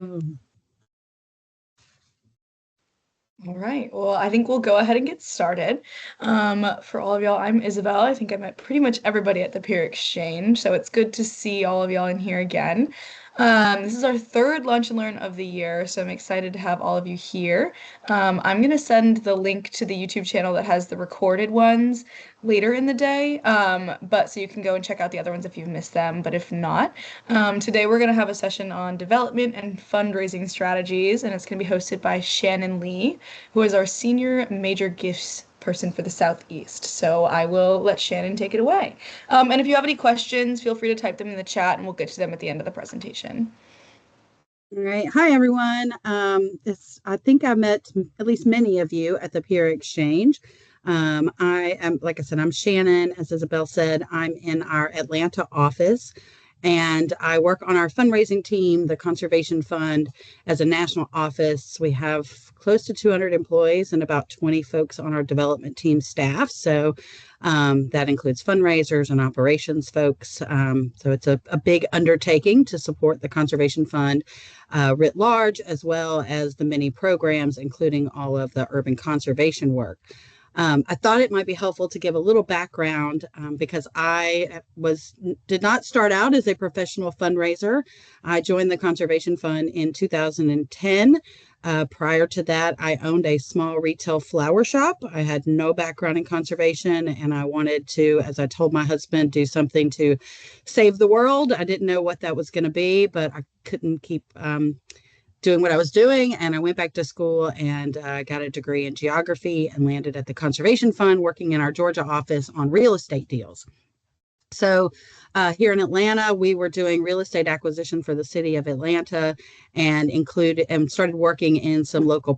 Mm. All right. Well, I think we'll go ahead and get started. For all of y'all, I'm Isabel. I think I met pretty much everybody at the Peer Exchange, so it's good to see all of y'all in here again. This is our third Lunch and Learn of the year, so I'm excited to have all of you here. I'm going to send the link to the YouTube channel that has the recorded ones later in the day, but so you can go and check out the other ones if you've missed them. But if not, today we're going to have a session on development and fundraising strategies, and it's going to be hosted by Shannon Lee, who is our senior major gifts person for the Southeast. So I will let Shannon take it away. And if you have any questions, feel free to type them in the chat and we'll get to them at the end of the presentation. All right. Hi, everyone. I think I met at least many of you at the Peer Exchange. I am, like I said, I'm Shannon. As Isabel said, I'm in our Atlanta office and I work on our fundraising team, the Conservation Fund. As a national office, we have close to 200 employees and about 20 folks on our development team staff. So that includes fundraisers and operations folks. So it's a big undertaking to support the Conservation Fund writ large, as well as the many programs, including all of the urban conservation work. I thought it might be helpful to give a little background because did not start out as a professional fundraiser. I joined the Conservation Fund in 2010. Prior to that, I owned a small retail flower shop. I had no background in conservation, and I wanted to, as I told my husband, do something to save the world. I didn't know what that was going to be, but I couldn't keep doing what I was doing. And I went back to school and got a degree in geography and landed at the Conservation Fund working in our Georgia office on real estate deals. So here in Atlanta, we were doing real estate acquisition for the city of Atlanta and started working in some local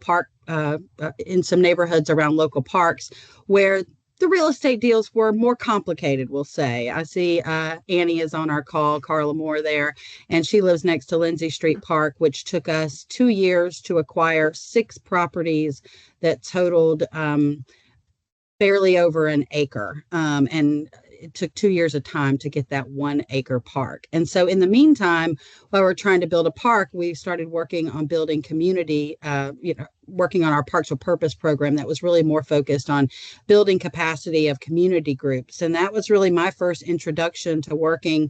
in some neighborhoods around local parks where the real estate deals were more complicated, we'll say. I see Annie is on our call, Carla Moore there, and she lives next to Lindsay Street Park, which took us 2 years to acquire 6 properties that totaled barely over an acre. And it took 2 years of time to get that 1 acre park. And so in the meantime, while we're trying to build a park, we started working on building community, working on our Parks with Purpose program that was really more focused on building capacity of community groups. And that was really my first introduction to working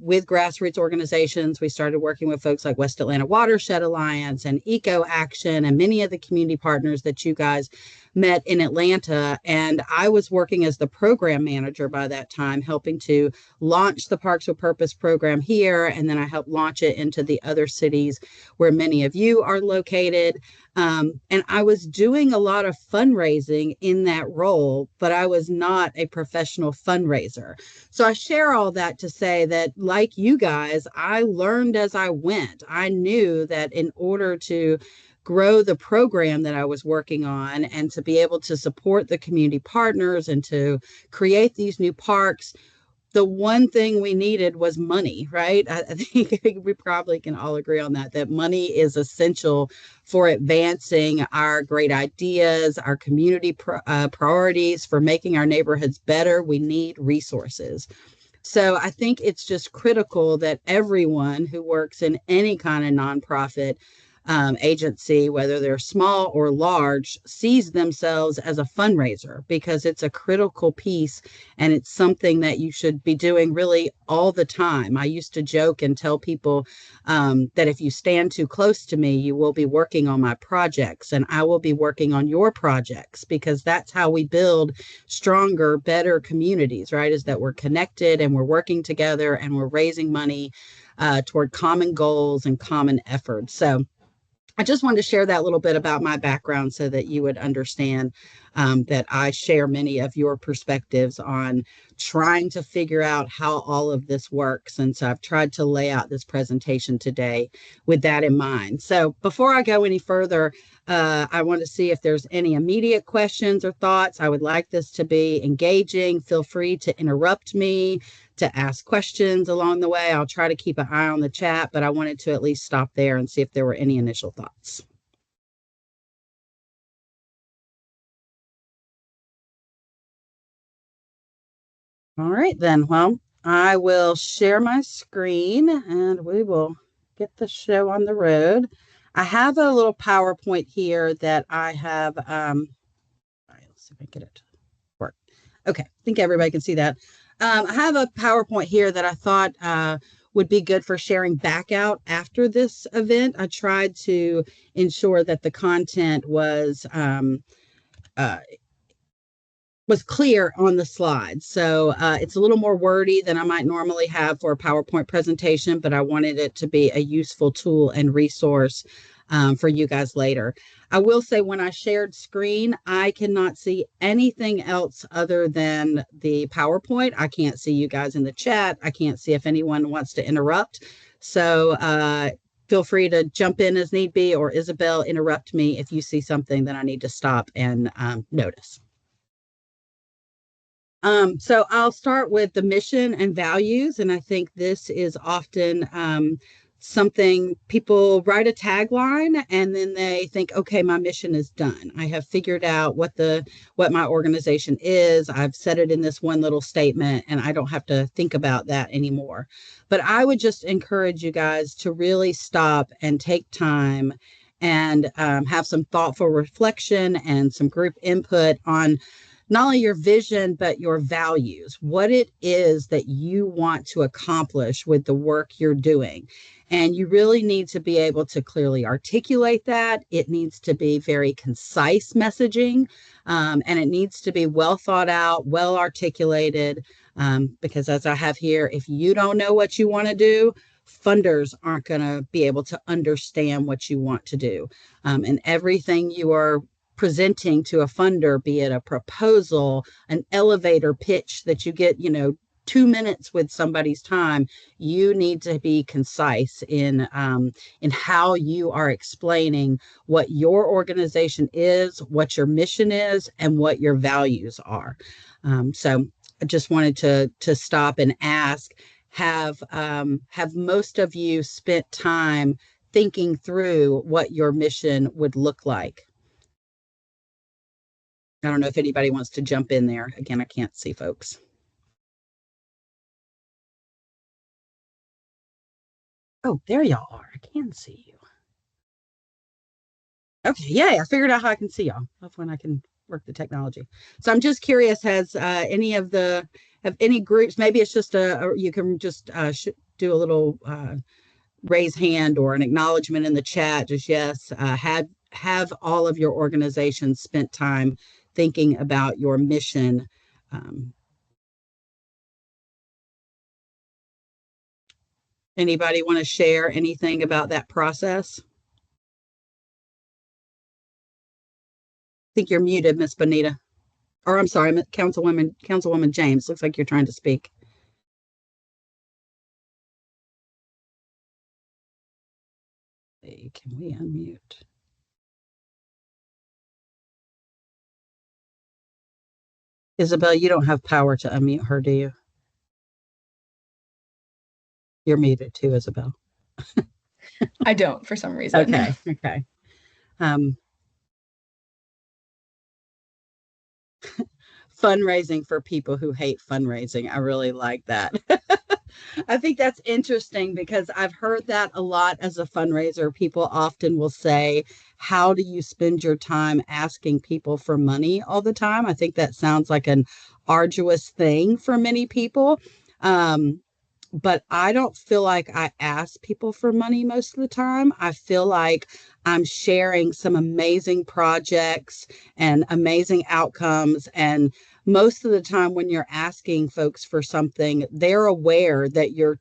with grassroots organizations. We started working with folks like West Atlanta Watershed Alliance and Eco Action and many of the community partners that you guys met in Atlanta. And I was working as the program manager by that time, helping to launch the Parks with Purpose program here. And then I helped launch it into the other cities where many of you are located. And I was doing a lot of fundraising in that role, but I was not a professional fundraiser. So I share all that to say that, like you guys, I learned as I went. I knew that in order to grow the program that I was working on and to be able to support the community partners and to create these new parks, the one thing we needed was money, right? I think we probably can all agree on that money is essential for advancing our great ideas, our community priorities, for making our neighborhoods better. We need resources. So I think it's just critical that everyone who works in any kind of nonprofit agency, whether they're small or large, sees themselves as a fundraiser because it's a critical piece and it's something that you should be doing really all the time. I used to joke and tell people that if you stand too close to me, you will be working on my projects and I will be working on your projects, because that's how we build stronger, better communities, right? Is that we're connected and we're working together and we're raising money toward common goals and common efforts. So I just wanted to share that little bit about my background so that you would understand that I share many of your perspectives on trying to figure out how all of this works. And so I've tried to lay out this presentation today with that in mind. So before I go any further, I want to see if there's any immediate questions or thoughts. I would like this to be engaging. Feel free to interrupt me, to ask questions along the way. I'll try to keep an eye on the chat, but I wanted to at least stop there and see if there were any initial thoughts. All right, then. Well, I will share my screen and we will get the show on the road. I have a little PowerPoint here that I have. Let's see if I can get it to work. Okay, I think everybody can see that. I have a PowerPoint here that I thought would be good for sharing back out after this event. I tried to ensure that the content uh, was clear on the slides. So it's a little more wordy than I might normally have for a PowerPoint presentation, but I wanted it to be a useful tool and resource for you guys later. I will say when I shared screen, I cannot see anything else other than the PowerPoint. I can't see you guys in the chat. I can't see if anyone wants to interrupt. So feel free to jump in as need be, or Isabel, interrupt me if you see something that I need to stop and notice. So I'll start with the mission and values. And I think this is often something people write a tagline and then they think, okay, my mission is done. I have figured out what my organization is. I've said it in this one little statement and I don't have to think about that anymore. But I would just encourage you guys to really stop and take time and have some thoughtful reflection and some group input on not only your vision, but your values, what it is that you want to accomplish with the work you're doing. And you really need to be able to clearly articulate that. It needs to be very concise messaging, and it needs to be well thought out, well articulated, because as I have here, if you don't know what you want to do, funders aren't going to be able to understand what you want to do. And everything you are presenting to a funder, be it a proposal, an elevator pitch that you get, 2 minutes with somebody's time, you need to be concise in how you are explaining what your organization is, what your mission is, and what your values are. So I just wanted to stop and ask, have most of you spent time thinking through what your mission would look like? I don't know if anybody wants to jump in there. Again, I can't see folks. Oh, there y'all are. I can see you. Okay, yeah, I figured out how I can see y'all. That's when I can work the technology. So I'm just curious, have any groups, maybe it's just you can just do a little raise hand or an acknowledgement in the chat, just yes, have all of your organizations spent time thinking about your mission. Anybody want to share anything about that process? I think you're muted, Miss Bonita. Or I'm sorry, Councilwoman James. Looks like you're trying to speak. Hey, can we unmute? Isabel, you don't have power to unmute her, do you? You're muted too, Isabel. I don't, for some reason. Okay. Fundraising for people who hate fundraising. I really like that. I think that's interesting because I've heard that a lot as a fundraiser. People often will say, how do you spend your time asking people for money all the time? I think that sounds like an arduous thing for many people. But I don't feel like I ask people for money most of the time. I feel like I'm sharing some amazing projects and amazing outcomes. And most of the time when you're asking folks for something, they're aware that your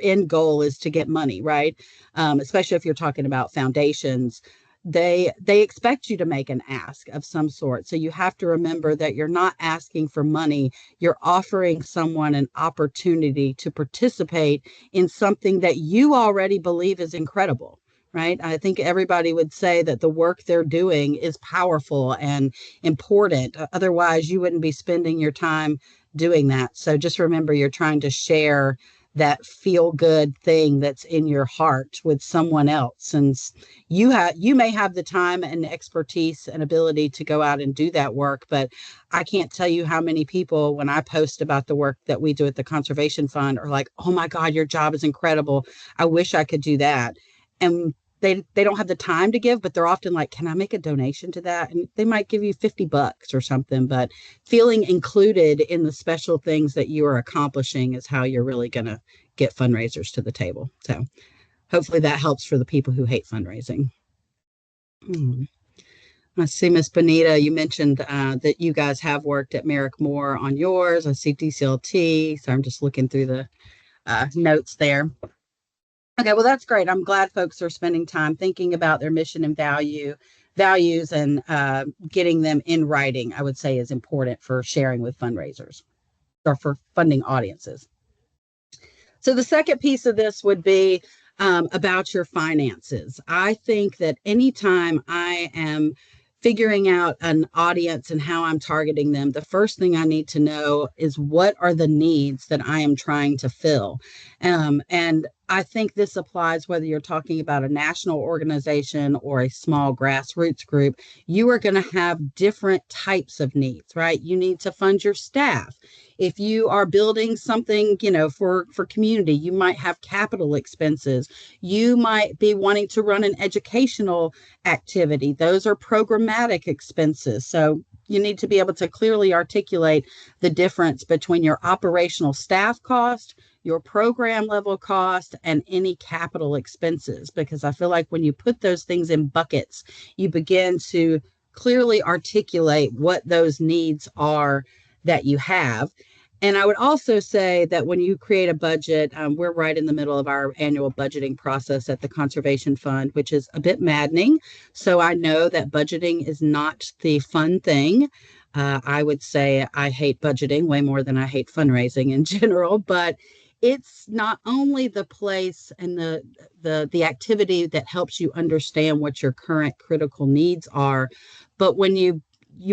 end goal is to get money, right? Especially if you're talking about foundations. They expect you to make an ask of some sort. So you have to remember that you're not asking for money. You're offering someone an opportunity to participate in something that you already believe is incredible, right? I think everybody would say that the work they're doing is powerful and important. Otherwise, you wouldn't be spending your time doing that. So just remember, you're trying to share that feel good thing that's in your heart with someone else. And you may have the time and expertise and ability to go out and do that work, but I can't tell you how many people, when I post about the work that we do at the Conservation Fund, are like, oh my God, your job is incredible. I wish I could do that. And they don't have the time to give, but they're often like, can I make a donation to that? And they might give you $50 or something, but feeling included in the special things that you are accomplishing is how you're really going to get fundraisers to the table. So hopefully that helps for the people who hate fundraising. I see, Miss Bonita, you mentioned that you guys have worked at Merrick Moore on yours. I see DCLT, so I'm just looking through the notes there. Okay, well, that's great. I'm glad folks are spending time thinking about their mission and values and getting them in writing, I would say is important for sharing with fundraisers or for funding audiences. So the second piece of this would be about your finances. I think that anytime I am figuring out an audience and how I'm targeting them, the first thing I need to know is what are the needs that I am trying to fill. And I think this applies whether you're talking about a national organization or a small grassroots group. You are going to have different types of needs, right? You need to fund your staff. If you are building something, for community, you might have capital expenses. You might be wanting to run an educational activity. Those are programmatic expenses. So you need to be able to clearly articulate the difference between your operational staff cost, your program level cost, and any capital expenses, because I feel like when you put those things in buckets, you begin to clearly articulate what those needs are that you have. And I would also say that when you create a budget, we're right in the middle of our annual budgeting process at the Conservation Fund, which is a bit maddening. So I know that budgeting is not the fun thing. I would say I hate budgeting way more than I hate fundraising in general, but it's not only the place and the activity that helps you understand what your current critical needs are, but when you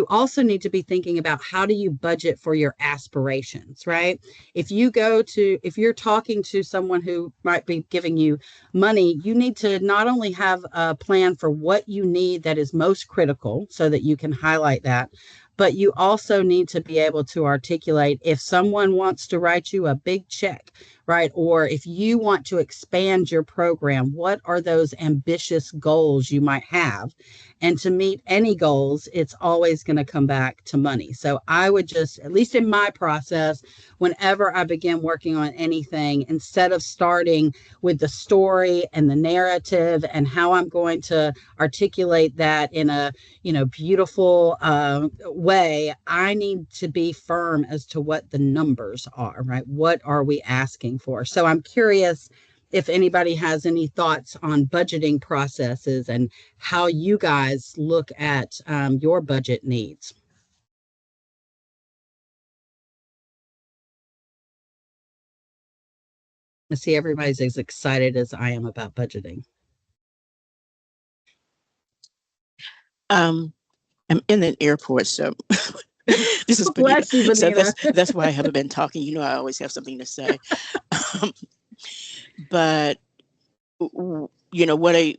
also need to be thinking about how do you budget for your aspirations, right? If you're talking to someone who might be giving you money, you need to not only have a plan for what you need that is most critical so that you can highlight that, but you also need to be able to articulate if someone wants to write you a big check, right? Or if you want to expand your program, what are those ambitious goals you might have? And to meet any goals, it's always going to come back to money. So I would just, at least in my process, whenever I begin working on anything, instead of starting with the story and the narrative and how I'm going to articulate that in a beautiful way, I need to be firm as to what the numbers are, right? What are we asking for? So I'm curious if anybody has any thoughts on budgeting processes and how you guys look at your budget needs. I see everybody's as excited as I am about budgeting. I'm in an airport, so this is Bless you, so Bonita. that's why I haven't been talking. I always have something to say. But what I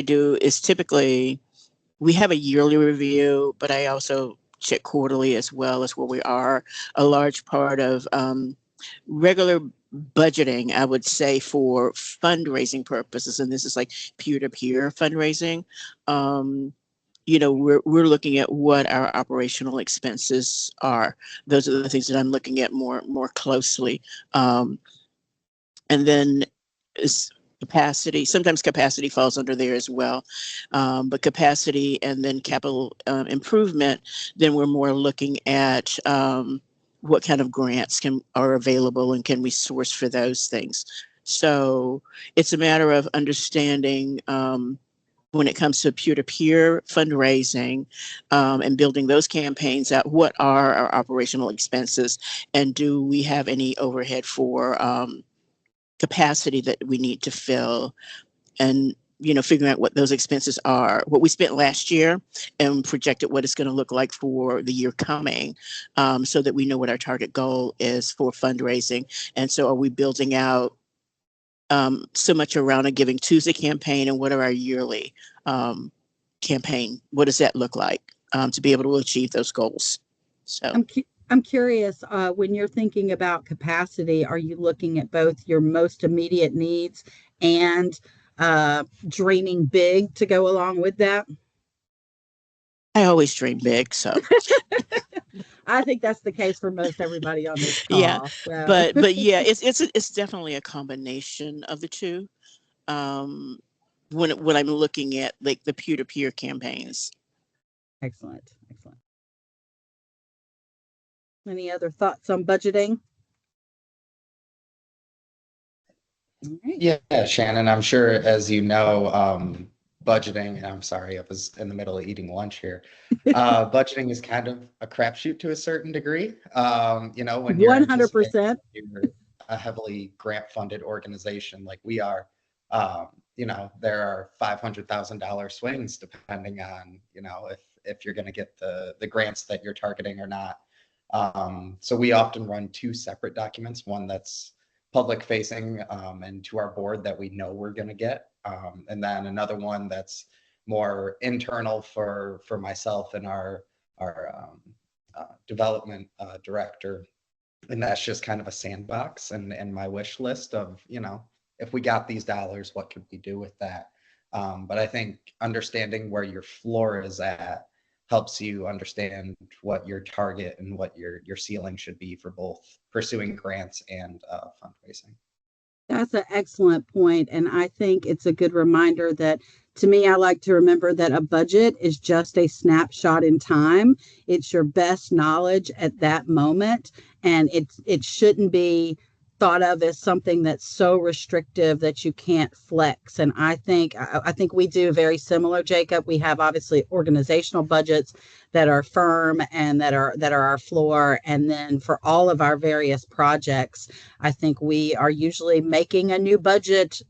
do is typically we have a yearly review, but I also check quarterly as well as where we are. A large part of regular budgeting, I would say, for fundraising purposes, and this is like peer-to-peer fundraising. We're looking at what our operational expenses are. Those are the things that I'm looking at more closely. And then capacity. Sometimes capacity falls under there as well, but capacity and then capital improvement. Then we're more looking at what kind of grants are available and can we source for those things. So it's a matter of understanding when it comes to peer-to-peer fundraising and building those campaigns out, what are our operational expenses and do we have any overhead for capacity that we need to fill. And figuring out what those expenses are, what we spent last year, and projected what it's going to look like for the year coming, so that we know what our target goal is for fundraising. And so, are we building out so much around a Giving Tuesday campaign, and what are our yearly campaign? What does that look like to be able to achieve those goals? So I'm curious, when you're thinking about capacity, are you looking at both your most immediate needs and dreaming big to go along with that? I always dream big, so I think that's the case for most everybody on this yeah, call. So. but yeah, it's definitely a combination of the two. Um, when I'm looking at like the peer-to-peer campaigns. Excellent. Any other thoughts on budgeting? All right. Yeah, Shannon, I'm sure, as you know, budgeting, I'm sorry, I was in the middle of eating lunch here. Budgeting is kind of a crapshoot to a certain degree. When you're 100%. You're a heavily grant funded organization like we are, there are $500,000 swings depending on, if you're going to get the grants that you're targeting or not. So we often run two separate documents, one that's public facing and to our board that we know we're going to get, and then another one that's more internal for myself and our development director, and that's just kind of a sandbox and my wish list of, if we got these dollars, what could we do with that? But I think understanding where your floor is at helps you understand what your target and what your ceiling should be for both pursuing grants and fundraising. That's an excellent point. And I think it's a good reminder that, to me, I like to remember that a budget is just a snapshot in time. It's your best knowledge at that moment. And it shouldn't be thought of as something that's so restrictive that you can't flex. And I think we do very similar, Jacob. We have obviously organizational budgets that are firm and that are our floor. And then for all of our various projects, I think we are usually making a new budget.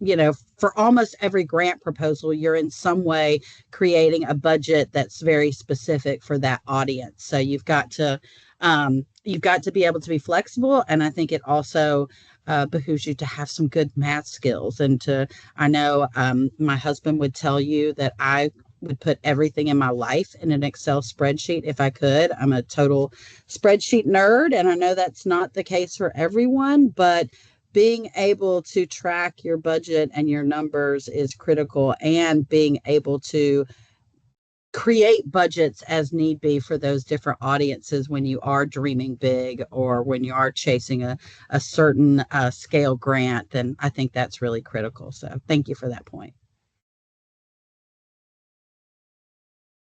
For almost every grant proposal, you're in some way creating a budget that's very specific for that audience. So you've got to be able to be flexible. And I think it also behooves you to have some good math skills. I know my husband would tell you that I would put everything in my life in an Excel spreadsheet if I could. I'm a total spreadsheet nerd, and I know that's not the case for everyone, but being able to track your budget and your numbers is critical, and being able to create budgets as need be for those different audiences when you are dreaming big or when you are chasing a certain scale grant, then I think that's really critical. So thank you for that point.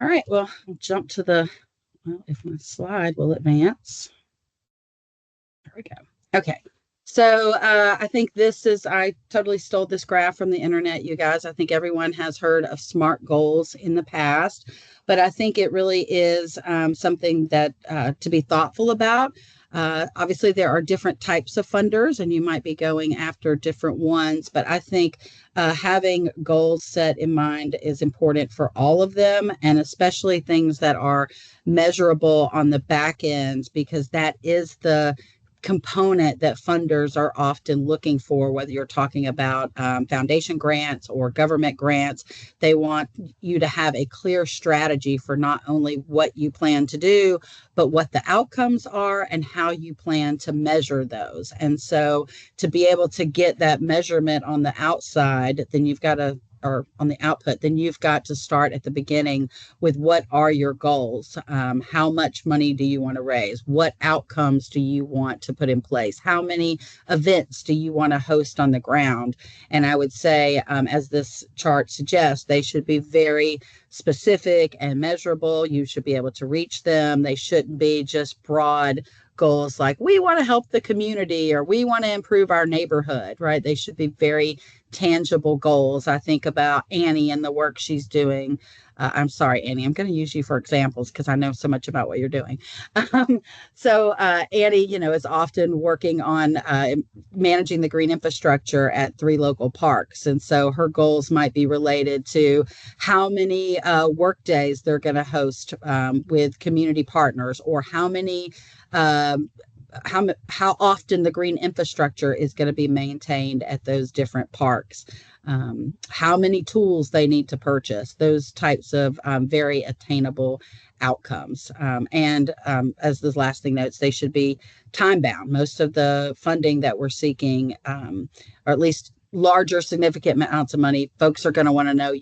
All right, well, I'll jump to if my slide will advance. There we go. Okay. So I think I totally stole this graph from the internet, you guys. I think everyone has heard of SMART goals in the past, but I think it really is something that to be thoughtful about. Obviously, there are different types of funders, and you might be going after different ones, but I think having goals set in mind is important for all of them, and especially things that are measurable on the back end, because that is the component that funders are often looking for, whether you're talking about foundation grants or government grants. They want you to have a clear strategy for not only what you plan to do, but what the outcomes are and how you plan to measure those. And so to be able to get that measurement on the outside, then you've got to or on the output, then you've got to start at the beginning with what are your goals? How much money do you want to raise? What outcomes do you want to put in place? How many events do you want to host on the ground? And I would say, as this chart suggests, they should be very specific and measurable. You should be able to reach them. They shouldn't be just broad goals like we want to help the community or we want to improve our neighborhood, right? They should be very tangible goals. I think about Annie and the work she's doing. I'm sorry, Annie, I'm going to use you for examples because I know so much about what you're doing. Annie, is often working on managing the green infrastructure at 3 local parks. And so her goals might be related to how many work days they're going to host with community partners, or how many how often the green infrastructure is going to be maintained at those different parks, how many tools they need to purchase, those types of very attainable outcomes. And as the last thing notes, they should be time bound. Most of the funding that we're seeking, or at least larger significant amounts of money, folks are going to want to know,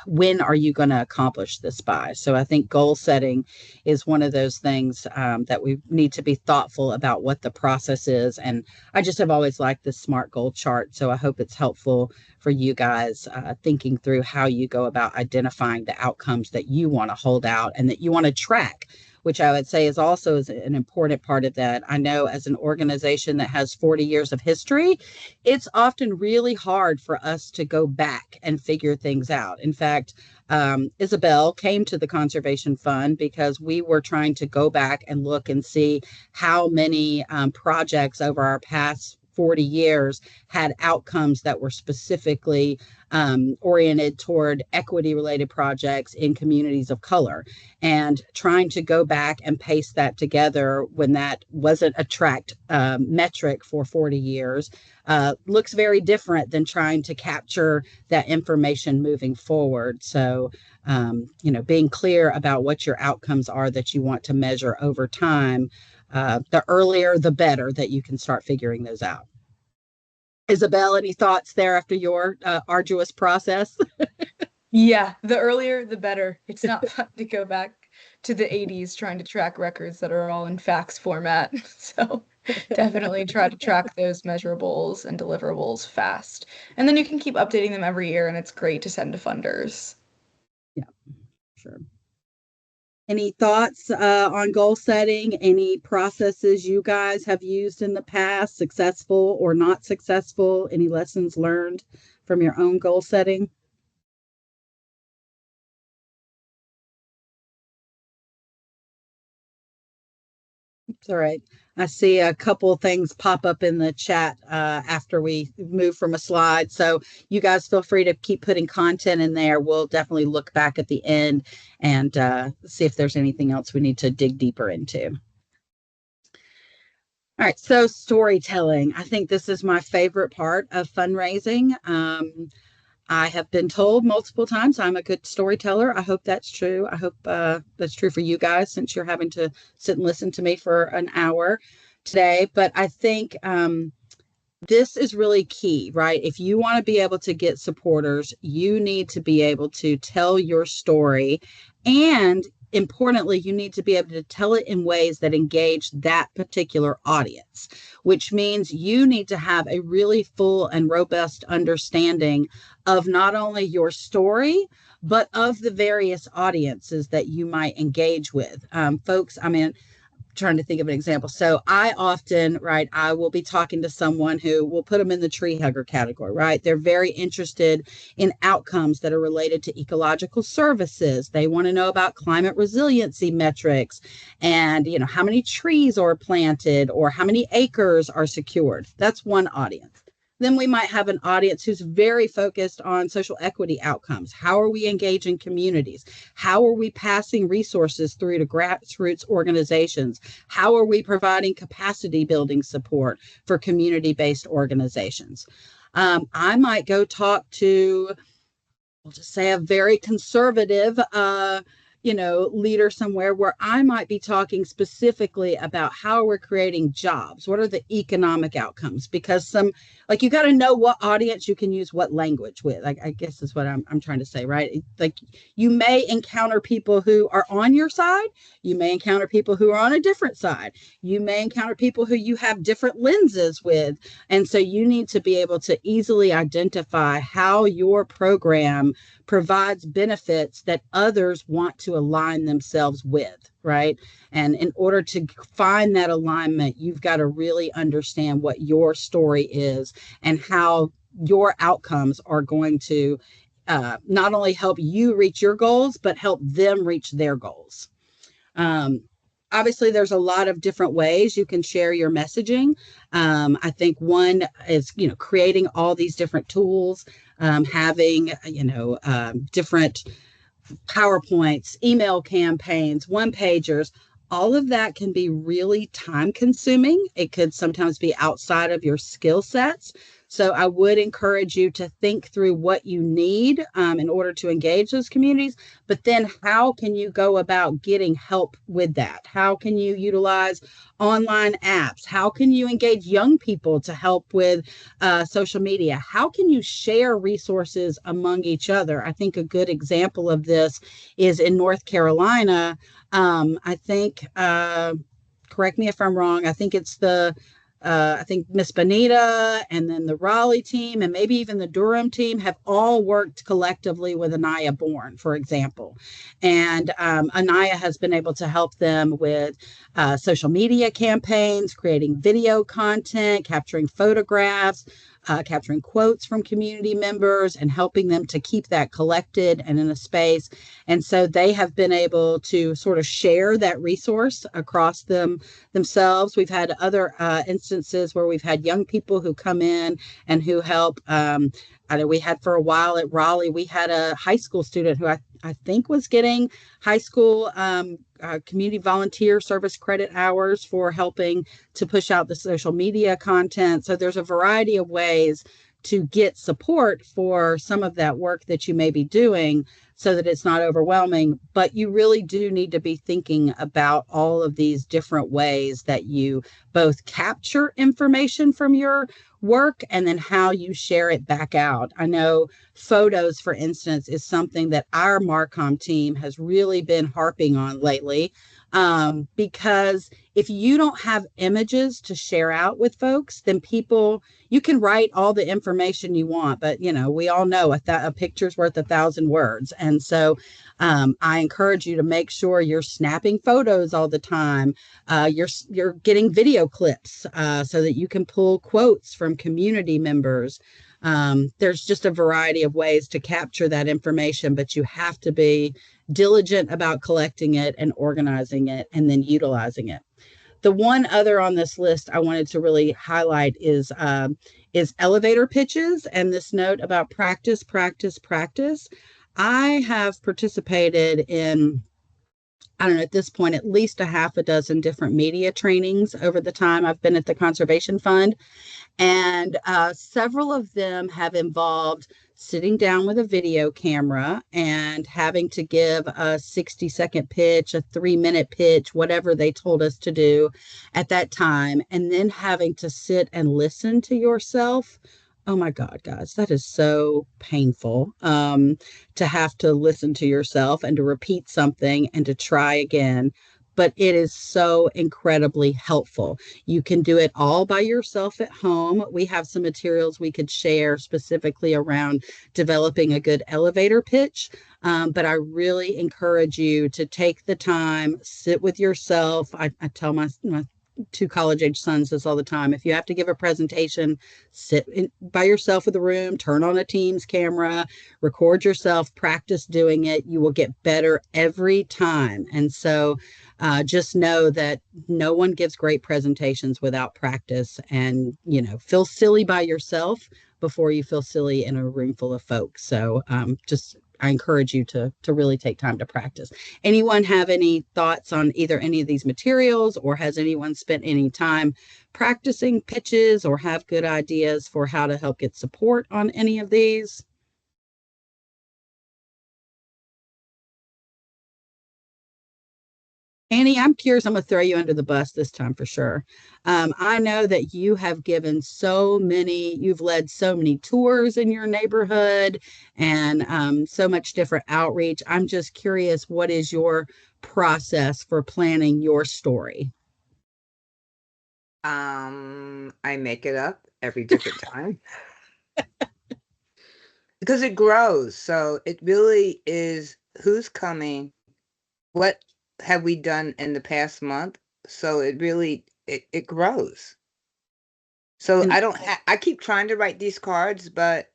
when are you going to accomplish this by? So I think goal setting is one of those things that we need to be thoughtful about what the process is. And I just have always liked this SMART goal chart. So I hope it's helpful for you guys thinking through how you go about identifying the outcomes that you want to hold out and that you want to track, which I would say is also an important part of that. I know as an organization that has 40 years of history, it's often really hard for us to go back and figure things out. In fact, Isabel came to the Conservation Fund because we were trying to go back and look and see how many projects over our past 40 years had outcomes that were specifically oriented toward equity related projects in communities of color, and trying to go back and paste that together when that wasn't a tracked metric for 40 years looks very different than trying to capture that information moving forward. So, being clear about what your outcomes are that you want to measure over time, the earlier, the better that you can start figuring those out. Isabel, any thoughts there after your arduous process? Yeah, the earlier, the better. It's not fun to go back to the 80s trying to track records that are all in fax format. So definitely try to track those measurables and deliverables fast. And then you can keep updating them every year, and it's great to send to funders. Yeah, sure. Any thoughts on goal setting? Any processes you guys have used in the past, successful or not successful? Any lessons learned from your own goal setting? It's all right. I see a couple of things pop up in the chat after we move from a slide. So you guys feel free to keep putting content in there. We'll definitely look back at the end and see if there's anything else we need to dig deeper into. All right, so storytelling. I think this is my favorite part of fundraising. I have been told multiple times I'm a good storyteller. I hope that's true. I hope that's true for you guys, since you're having to sit and listen to me for an hour today. But I think this is really key, right? If you want to be able to get supporters, you need to be able to tell your story. And importantly, you need to be able to tell it in ways that engage that particular audience, which means you need to have a really full and robust understanding of not only your story, but of the various audiences that you might engage with. Folks, trying to think of an example. So I often, I will be talking to someone who will put them in the tree hugger category, right? They're very interested in outcomes that are related to ecological services. They want to know about climate resiliency metrics and, how many trees are planted or how many acres are secured. That's one audience. Then we might have an audience who's very focused on social equity outcomes. How are we engaging communities? How are we passing resources through to grassroots organizations? How are we providing capacity building support for community-based organizations? I might go talk to, we'll just say, a very conservative leader somewhere, where I might be talking specifically about how we're creating jobs. What are the economic outcomes? Because you got to know what audience you can use what language with. I guess is what I'm trying to say, right? Like, you may encounter people who are on your side. You may encounter people who are on a different side. You may encounter people who you have different lenses with. And so you need to be able to easily identify how your program provides benefits that others want to align themselves with, right? And in order to find that alignment, you've got to really understand what your story is and how your outcomes are going to not only help you reach your goals, but help them reach their goals. Um, Obviously, there's a lot of different ways you can share your messaging. I think one is, creating all these different tools, having, different PowerPoints, email campaigns, one pagers. All of that can be really time consuming. It could sometimes be outside of your skill sets. So I would encourage you to think through what you need in order to engage those communities. But then how can you go about getting help with that? How can you utilize online apps? How can you engage young people to help with social media? How can you share resources among each other? I think a good example of this is in North Carolina. I think, correct me if I'm wrong, I think it's I think Miss Bonita and then the Raleigh team and maybe even the Durham team have all worked collectively with Anaya Born, for example. And Anaya has been able to help them with social media campaigns, creating video content, capturing photographs, capturing quotes from community members and helping them to keep that collected and in a space. And so they have been able to sort of share that resource across themselves. We've had other instances where we've had young people who come in and who help. I know we had for a while at Raleigh, we had a high school student who I think was getting high school community volunteer service credit hours for helping to push out the social media content. So there's a variety of ways to get support for some of that work that you may be doing so that it's not overwhelming. But you really do need to be thinking about all of these different ways that you both capture information from your work and then how you share it back out. I know photos, for instance, is something that our Marcom team has really been harping on lately, because if you don't have images to share out with folks, then you can write all the information you want, but we all know a picture's worth 1,000 words. And so I encourage you to make sure you're snapping photos all the time. You're getting video clips so that you can pull quotes from community members. There's just a variety of ways to capture that information, but you have to be diligent about collecting it and organizing it and then utilizing it. The one other on this list I wanted to really highlight is elevator pitches and this note about practice, practice, practice. I have participated in, I don't know, at this point, at least a half a dozen different media trainings over the time I've been at the Conservation Fund. And several of them have involved sitting down with a video camera and having to give a 60-second pitch, a 3-minute pitch, whatever they told us to do at that time, and then having to sit and listen to yourself. Oh my God, guys, that is so painful, to have to listen to yourself and to repeat something and to try again. But it is so incredibly helpful. You can do it all by yourself at home. We have some materials we could share specifically around developing a good elevator pitch. But I really encourage you to take the time, sit with yourself. I tell my 2 college-age sons this all the time. If you have to give a presentation, by yourself in the room, turn on a Teams camera, record yourself, practice doing it. You will get better every time. And so just know that no one gives great presentations without practice, and, feel silly by yourself before you feel silly in a room full of folks. So I encourage you to really take time to practice. Anyone have any thoughts on either any of these materials, or has anyone spent any time practicing pitches or have good ideas for how to help get support on any of these? Annie, I'm curious. I'm going to throw you under the bus this time for sure. I know that you have you've led so many tours in your neighborhood and so much different outreach. I'm just curious, what is your process for planning your story? I make it up every different time because it grows. So it really is who's coming, what have we done in the past month? So it really it grows. So And I keep trying to write these cards, but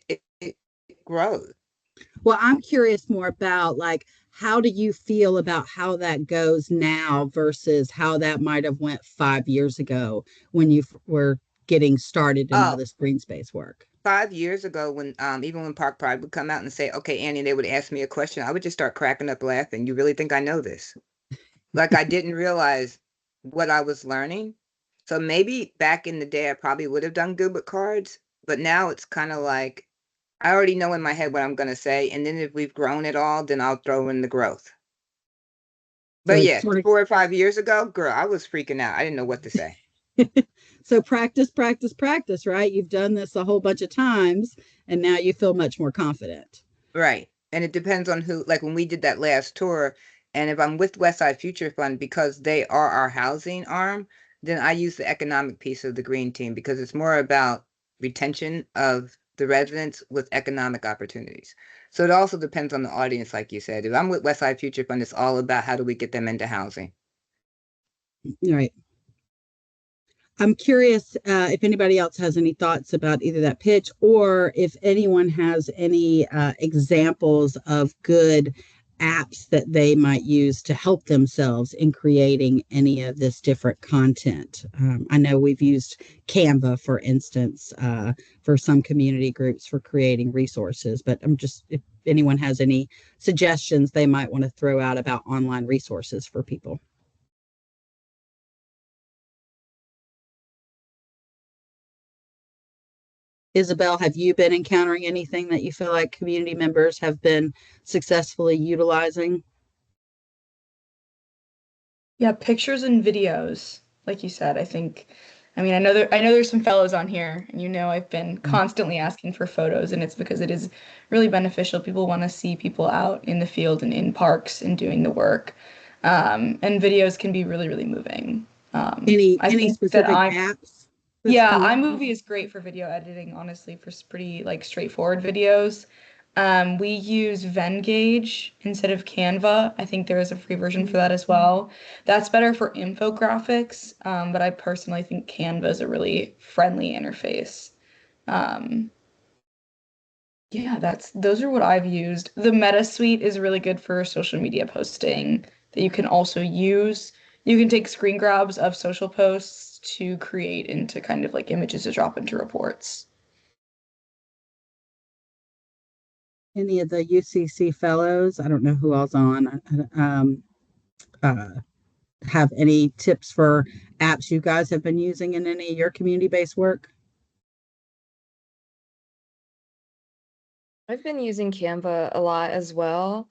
it grows. well, I'm curious more about like how do you feel about how that goes now versus how that might have went 5 years ago when you were getting started in all Oh, this green space work? 5 years ago, when even when Park Pride would come out and say, "Okay, Annie," they would ask me a question, I would just start cracking up laughing. You really think I know this? Like I didn't realize what I was learning. So maybe back in the day, I probably would have done good with cards, but now it's kind of like I already know in my head what I'm going to say. And then if we've grown it all, then I'll throw in the growth. So But it's yeah, sort 4 or 5 years ago, girl, I was freaking out. I didn't know what to say. of so practice, practice, practice, right? You've done this a whole bunch of times and now you feel much more confident. Right. And it depends on who, like when we did that last tour, and if I'm with Westside Future Fund because they are our housing arm, then I use the economic piece of the green team because it's more about retention of the residents with economic opportunities. So it also depends on the audience, like you said. If I'm with Westside Future Fund, it's all about how do we get them into housing. Right. I'm curious if anybody else has any thoughts about either that pitch or if anyone has any examples of good apps that they might use to help themselves in creating any of this different content. I know we've used Canva, for instance, for some community groups for creating resources, but I'm just, if anyone has any suggestions they might want to throw out about online resources for people. Isabel, have you been encountering anything that you feel like community members have been successfully utilizing? Yeah, pictures and videos, like you said, I mean, I know there's some fellows on here, and I've been constantly asking for photos, and it's because it is really beneficial. People want to see people out in the field and in parks and doing the work. And videos can be really, really moving. I Any think that specific apps that's yeah, come up? iMovie is great for video editing, honestly, for pretty like straightforward videos. We use Venngage instead of Canva. I think there is a free version for that as well. That's better for infographics, but I personally think Canva is a really friendly interface. Um, yeah, those are what I've used. The Meta Suite is really good for social media posting that you can also use. You can take screen grabs of social posts to create into kind of like images to drop into reports. Any of the UCC fellows? I don't know who else on. Uh, have any tips for apps you guys have been using in any of your community-based work? I've been using Canva a lot as well.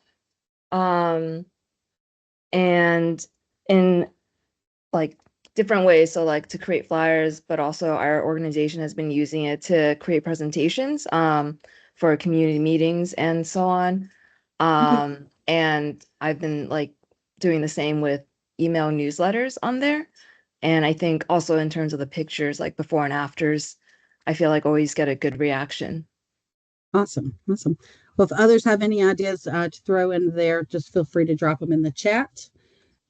Um, and in like different ways. So like to create flyers, but also our organization has been using it to create presentations for community meetings and so on. And I've been like doing the same with email newsletters on there. And I think also in terms of the pictures, like before and afters, I feel like always get a good reaction. Awesome. Awesome. Well, if others have any ideas to throw in there, just feel free to drop them in the chat.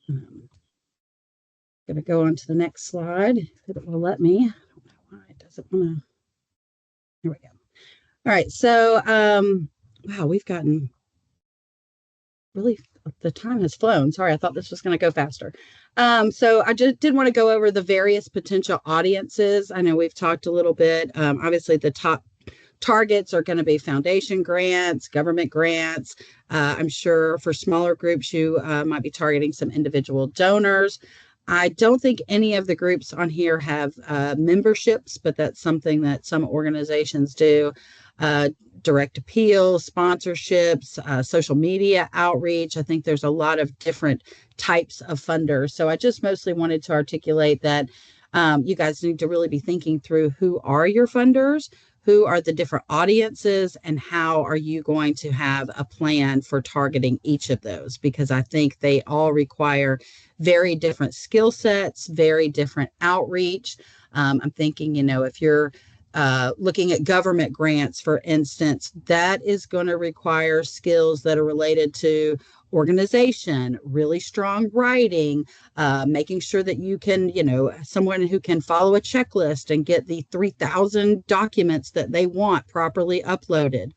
Going to go on to the next slide if it will let me. I don't know why it doesn't want to. There we go. All right. So, wow, we've gotten really, the time has flown. Sorry, I thought this was going to go faster. So I just did want to go over the various potential audiences. I know we've talked a little bit. Obviously, the top targets are going to be foundation grants, government grants. I'm sure for smaller groups, you might be targeting some individual donors. I don't think any of the groups on here have memberships, but that's something that some organizations do. Direct appeal, sponsorships, social media outreach. I think there's a lot of different types of funders. So I just mostly wanted to articulate that you guys need to really be thinking through who are your funders, who are the different audiences, and how are you going to have a plan for targeting each of those? Because I think they all require very different skill sets, very different outreach. I'm thinking, if you're looking at government grants, for instance, that is going to require skills that are related to organization, really strong writing, making sure that you can, someone who can follow a checklist and get the 3,000 documents that they want properly uploaded.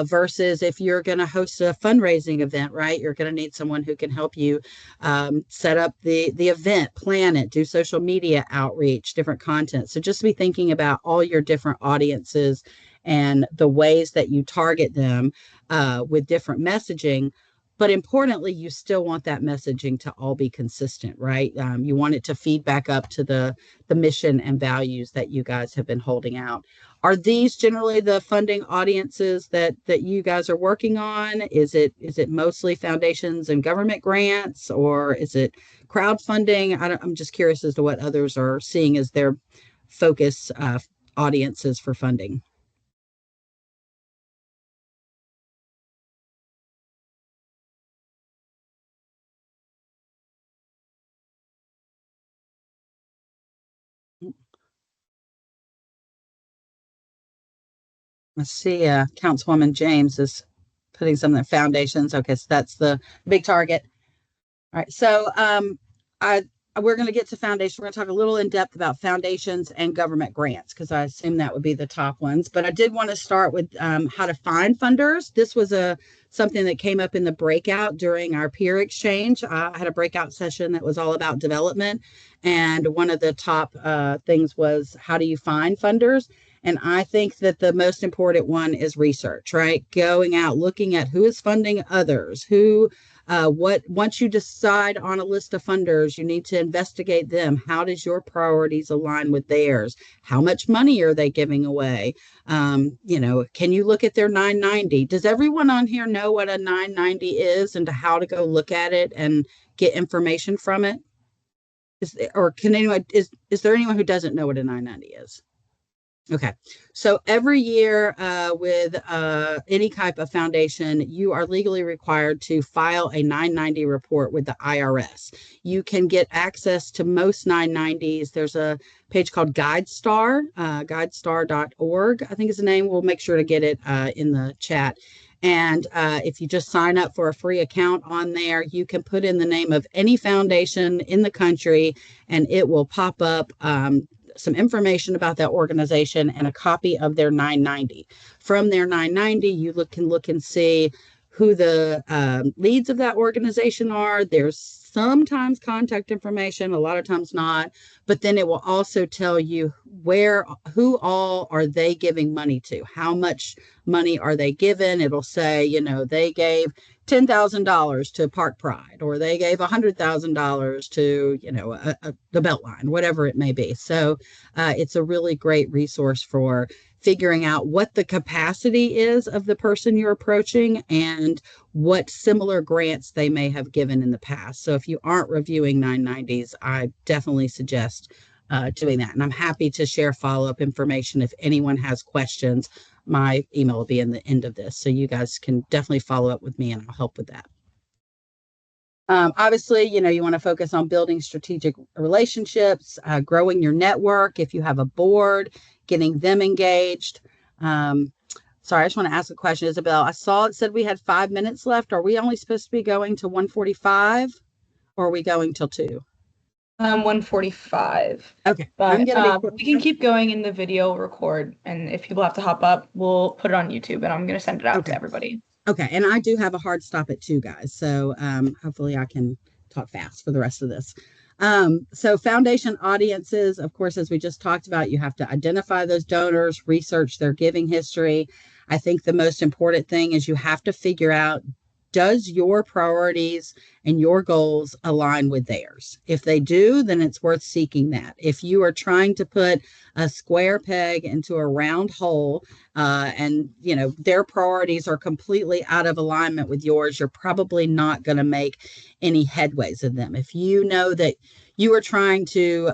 Versus if you're going to host a fundraising event, right? You're going to need someone who can help you set up the event, plan it, do social media outreach, different content. So just be thinking about all your different audiences and the ways that you target them with different messaging. But importantly, you still want that messaging to all be consistent, right? You want it to feed back up to the mission and values that you guys have been holding out. Are these generally the funding audiences that you guys are working on? Is it mostly foundations and government grants, or is it crowdfunding? I'm just curious as to what others are seeing as their focus audiences for funding. Let's see, Councilwoman James is putting some of the foundations. Okay, so that's the big target. All right, so we're going to get to foundations. We're going to talk a little in depth about foundations and government grants, because I assume that would be the top ones. But I did want to start with how to find funders. This was something that came up in the breakout during our peer exchange. I had a breakout session that was all about development. And one of the top things was, how do you find funders? And I think that the most important one is research, right? Going out, looking at who is funding others, once you decide on a list of funders, you need to investigate them. How does your priorities align with theirs? How much money are they giving away? Can you look at their 990? Does everyone on here know what a 990 is and how to go look at it and get information from it? Is there anyone who doesn't know what a 990 is? Okay, so every year with any type of foundation, you are legally required to file a 990 report with the IRS. You can get access to most 990s. There's a page called GuideStar, guidestar.org, I think is the name. We'll make sure to get it in the chat. And if you just sign up for a free account on there, you can put in the name of any foundation in the country, and it will pop up some information about that organization and a copy of their 990. From their 990, you can look and see who the leads of that organization are. There's sometimes contact information, a lot of times not, but then it will also tell you who all are they giving money to, how much money are they given. It'll say, they gave $10,000 to Park Pride, or they gave $100,000 to, the Beltline, whatever it may be. So it's a really great resource for figuring out what the capacity is of the person you're approaching and what similar grants they may have given in the past. So if you aren't reviewing 990s, I definitely suggest doing that. And I'm happy to share follow-up information if anyone has questions. My email will be in the end of this, so you guys can definitely follow up with me and I'll help with that. Obviously, you want to focus on building strategic relationships, growing your network. If you have a board, getting them engaged. Sorry, I just want to ask a question, Isabel. I saw it said we had 5 minutes left. Are we only supposed to be going to 1:45, or are we going till 2? 1:45. Okay. But we can keep going in the video record, and if people have to hop up, we'll put it on YouTube, and I'm going to send it out to everybody. Okay, and I do have a hard stop at 2, guys, so hopefully I can talk fast for the rest of this. So foundation audiences, of course, as we just talked about, you have to identify those donors, research their giving history. I think the most important thing is you have to figure out, does your priorities and your goals align with theirs? If they do, then it's worth seeking that. If you are trying to put a square peg into a round hole and their priorities are completely out of alignment with yours, you're probably not going to make any headways in them. If you know that you are trying to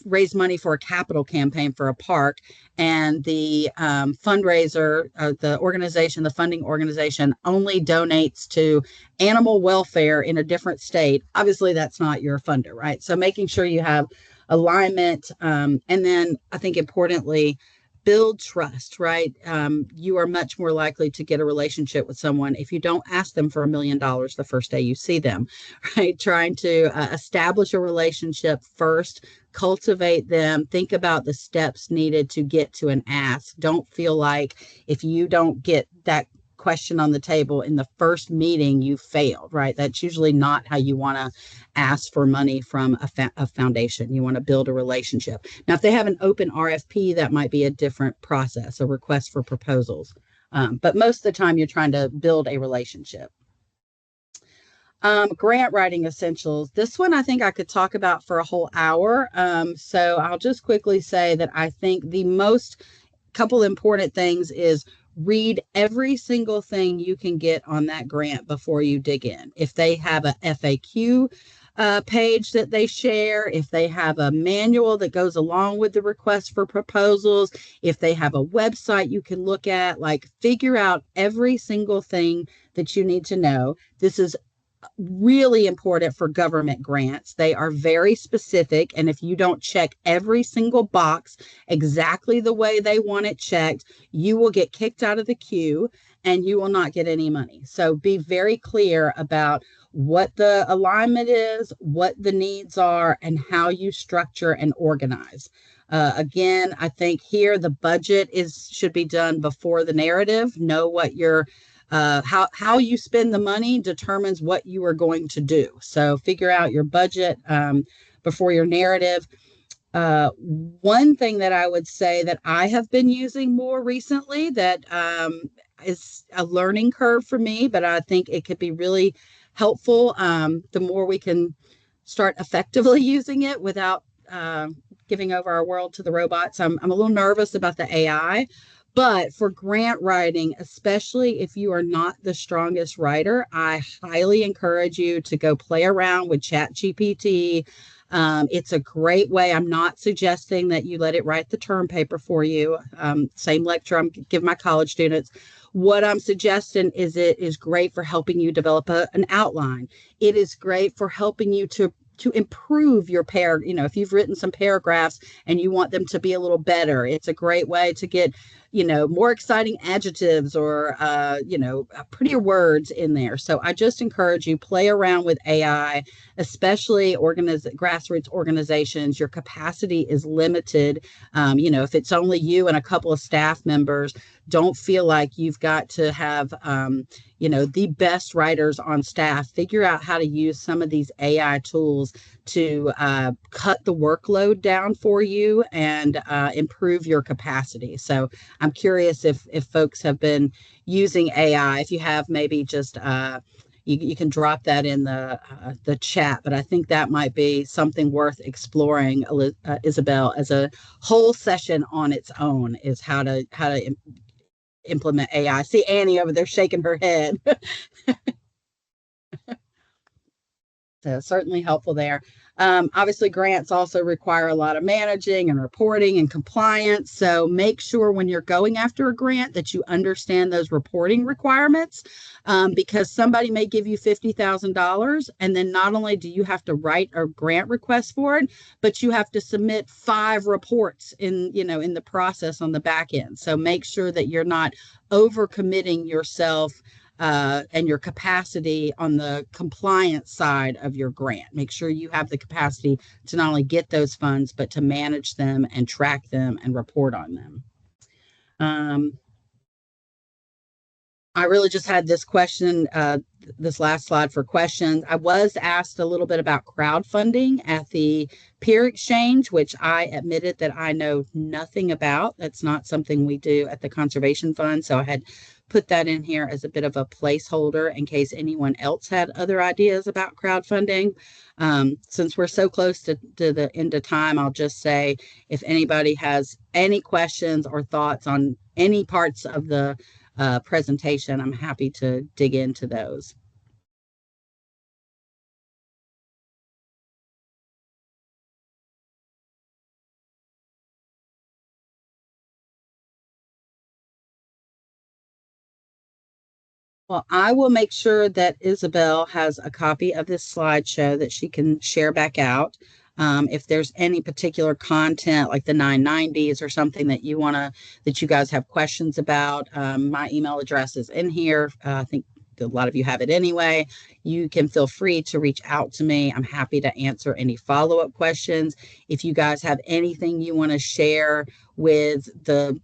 raise money for a capital campaign for a park, and the fundraiser, the funding organization only donates to animal welfare in a different state, obviously that's not your funder, right? So making sure you have alignment. And then I think importantly, build trust, right? You are much more likely to get a relationship with someone if you don't ask them for $1 million the first day you see them, right? Trying to establish a relationship first, cultivate them, think about the steps needed to get to an ask. Don't feel like if you don't get that question on the table in the first meeting, you failed, right? That's usually not how you want to ask for money from a foundation. You want to build a relationship. Now, if they have an open RFP, that might be a different process, a request for proposals. But most of the time, you're trying to build a relationship. Grant writing essentials. This one I think I could talk about for a whole hour. So I'll just quickly say that I think the most couple important things is read every single thing you can get on that grant before you dig in. If they have a FAQ page that they share, if they have a manual that goes along with the request for proposals, if they have a website you can look at, like figure out every single thing that you need to know. This is really important for government grants. They are very specific, and if you don't check every single box exactly the way they want it checked, you will get kicked out of the queue and you will not get any money. So be very clear about what the alignment is, what the needs are, and how you structure and organize. Again, I think here the budget should be done before the narrative. Know what your how you spend the money determines what you are going to do. So figure out your budget before your narrative. One thing that I would say that I have been using more recently that is a learning curve for me, but I think it could be really helpful the more we can start effectively using it without giving over our world to the robots. I'm a little nervous about the AI. But for grant writing, especially if you are not the strongest writer, I highly encourage you to go play around with ChatGPT. It's a great way. I'm not suggesting that you let it write the term paper for you. Same lecture I'm giving my college students. What I'm suggesting is it is great for helping you develop an outline. It is great for helping you to improve your if you've written some paragraphs and you want them to be a little better, it's a great way to get, more exciting adjectives or, prettier words in there. So I just encourage you, play around with AI, especially grassroots organizations. Your capacity is limited. If it's only you and a couple of staff members, don't feel like you've got to have, the best writers on staff. Figure out how to use some of these AI tools to cut the workload down for you and improve your capacity. So I'm curious if folks have been using AI. If you have, maybe just you can drop that in the chat. But I think that might be something worth exploring, Isabel, as a whole session on its own, is how to implement AI. See Annie over there shaking her head. So certainly helpful there. Obviously, grants also require a lot of managing and reporting and compliance. So make sure when you're going after a grant that you understand those reporting requirements, because somebody may give you $50,000, and then not only do you have to write a grant request for it, but you have to submit 5 reports in the process on the back end. So make sure that you're not overcommitting yourself and your capacity on the compliance side of your grant. Make sure you have the capacity to not only get those funds, but to manage them and track them and report on them. I really just had this question, this last slide for questions. I was asked a little bit about crowdfunding at the Peer Exchange, which I admitted that I know nothing about. That's not something we do at the Conservation Fund. So I had put that in here as a bit of a placeholder in case anyone else had other ideas about crowdfunding. Since we're so close to the end of time, I'll just say if anybody has any questions or thoughts on any parts of the presentation, I'm happy to dig into those. Well, I will make sure that Isabel has a copy of this slideshow that she can share back out. If there's any particular content like the 990s or something that that you guys have questions about, my email address is in here. I think a lot of you have it anyway. You can feel free to reach out to me. I'm happy to answer any follow-up questions. If you guys have anything you want to share with the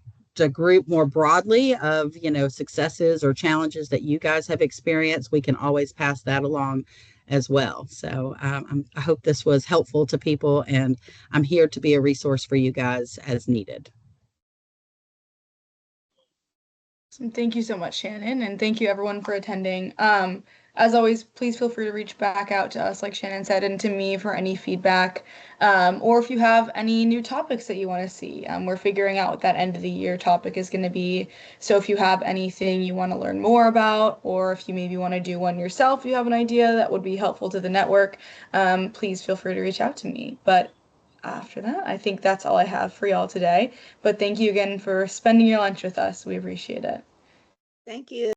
group more broadly of, successes or challenges that you guys have experienced, we can always pass that along as well. So I hope this was helpful to people, and I'm here to be a resource for you guys as needed. Thank you so much, Shannon, and thank you everyone for attending. As always, please feel free to reach back out to us, like Shannon said, and to me for any feedback, or if you have any new topics that you want to see. We're figuring out what that end of the year topic is going to be. So if you have anything you want to learn more about, or if you maybe want to do one yourself, you have an idea that would be helpful to the network, please feel free to reach out to me. But after that, I think that's all I have for y'all today. But thank you again for spending your lunch with us. We appreciate it. Thank you.